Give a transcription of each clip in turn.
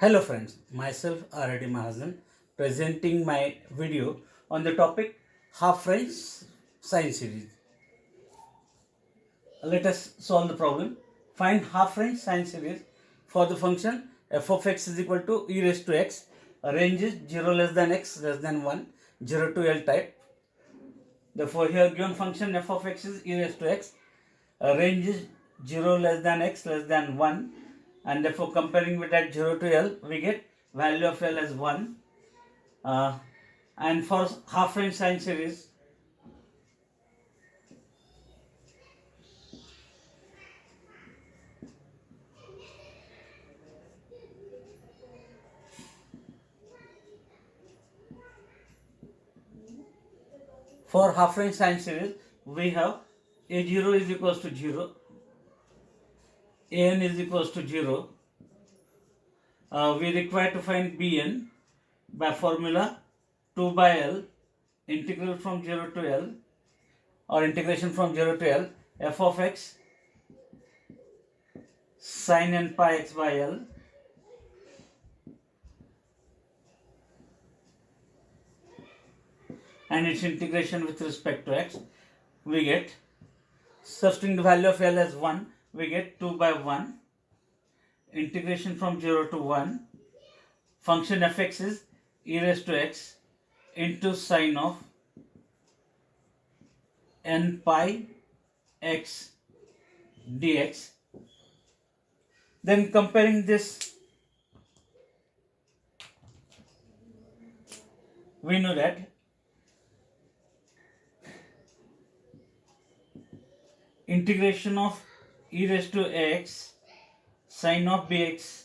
Hello friends, myself R.D. Mahajan presenting my video on the topic half range sine series. Let us solve the problem. Find half range sine series for the function f of x is equal to e raised to x. Range is 0 less than x less than 1, 0 to L type. Therefore here given function f of x is e raised to x. Range is 0 less than x less than 1, and therefore comparing with that 0 to L we get value of L as 1. And for half range sine series, we have a0 is equals to 0, an is equals to 0. We require to find bn by formula 2 by L integral from 0 to L, or integration from 0 to L, f of x sin n pi x by L and its integration with respect to x. We get, substituting the value of L as 1, we get 2 by 1 integration from 0 to 1. Function fx is e raised to x into sine of n pi x dx. Then comparing this, we know that integration of e raised to x sine of bx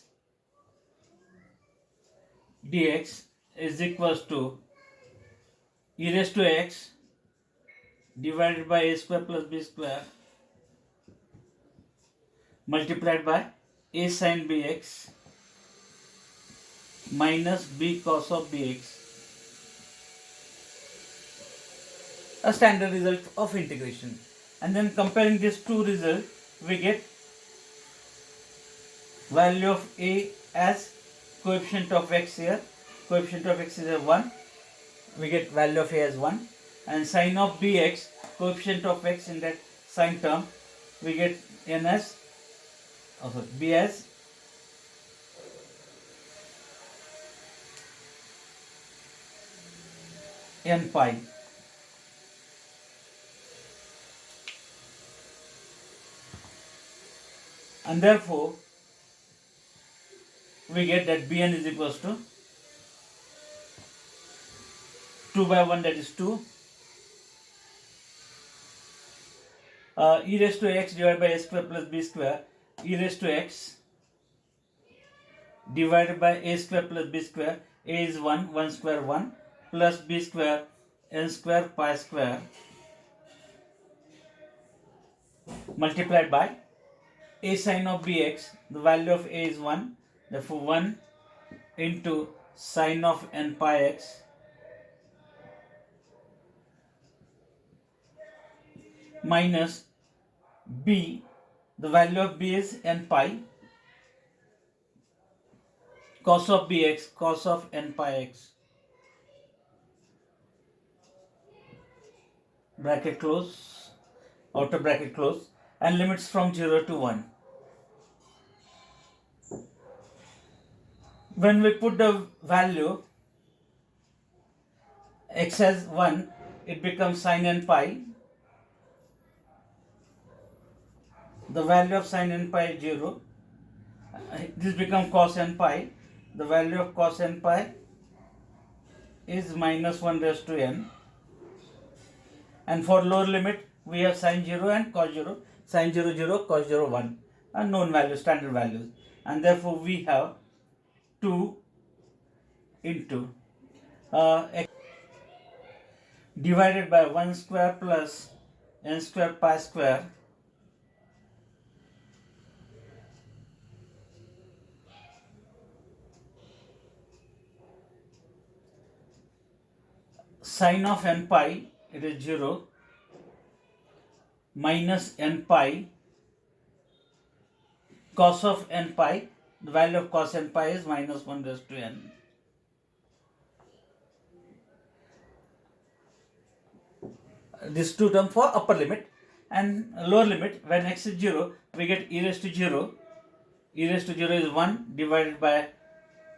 dx is equals to e raised to x divided by a square plus b square multiplied by a sin bx minus b cos of bx, a standard result of integration. And then comparing these two results, we get value of a as coefficient of x here. Coefficient of x is a 1. We get value of a as 1. And sin of bx, coefficient of x in that sine term, we get n as, b as n pi. And therefore, we get that bn is equals to 2 by 1, that is 2. E raised to x divided by a square plus b square, e raised to x divided by a square plus b square, a is 1, 1 square 1, plus b square, n square pi square, multiplied by a sin of bx, the value of a is 1, therefore 1 into sin of n pi x minus b, the value of b is n pi, cos of bx, cos of n pi x, bracket close, outer bracket close, and limits from 0 to 1. When we put the value x as 1, it becomes sin n pi. The value of sin n pi is 0. This becomes cos n pi. The value of cos n pi is minus 1 raised to n. And for lower limit, we have sin 0 and cos 0. Sin 0, 0, cos 0, 1. And known values, standard values. And therefore, we have 2 into x divided by 1 square plus n square pi square sin of n pi, it is 0, minus n pi cos of n pi, the value of cos n pi is minus 1 raised to n. This two term for upper limit, and lower limit, when x is 0, we get e raised to 0. E raised to 0 is 1 divided by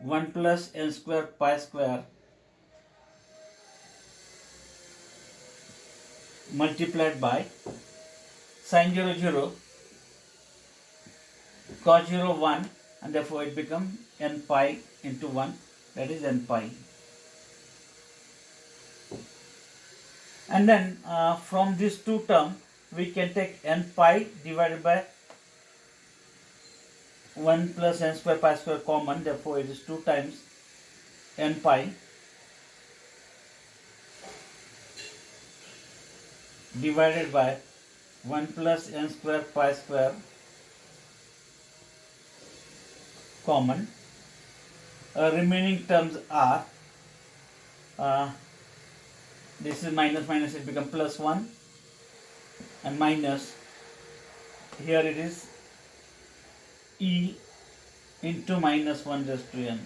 1 plus n square pi square multiplied by sin 0 0, cos 0 1, and therefore it becomes n pi into 1, that is n pi. And then from these two terms we can take n pi divided by 1 plus n square pi square common, therefore it is 2 times n pi divided by 1 plus n square pi square common. Remaining terms are this is minus minus, it becomes plus 1, and minus, here it is e into minus 1 raised to n.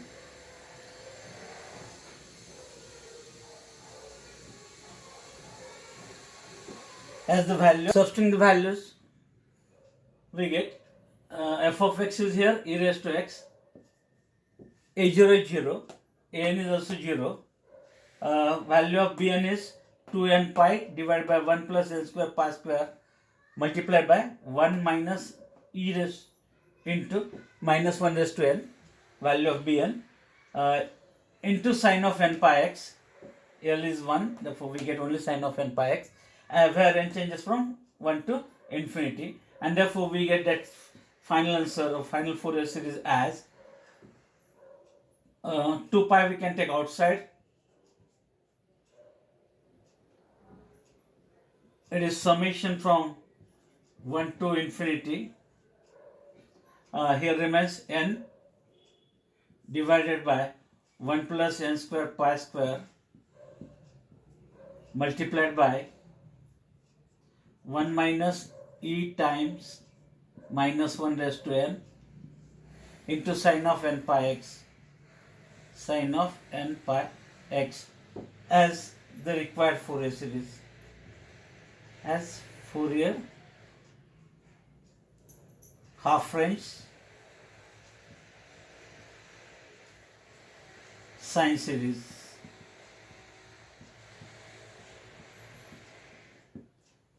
As the value, substituting the values, we get f of x is here e raised to x, a0 is 0, an is also 0, value of bn is 2n pi divided by 1 plus n square pi square multiplied by 1 minus e raised into minus 1 raised to n, value of bn, into sine of n pi x. L is 1, therefore we get only sine of n pi x, where n changes from 1 to infinity, and therefore we get that final answer or final Fourier series as 2 pi we can take outside. It is summation from 1 to infinity. Here remains n divided by 1 plus n square pi square multiplied by 1 minus e times minus 1 raised to n into sine of n pi x, sine of n pi x, as the required Fourier series, as Fourier half range sine series.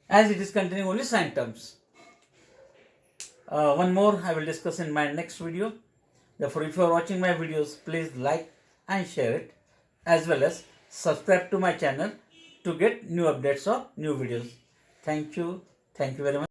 As it is containing only sine terms. One more I will discuss in my next video. Therefore, if you are watching my videos, please like and share it, as well as subscribe to my channel to get new updates of new videos. Thank you very much.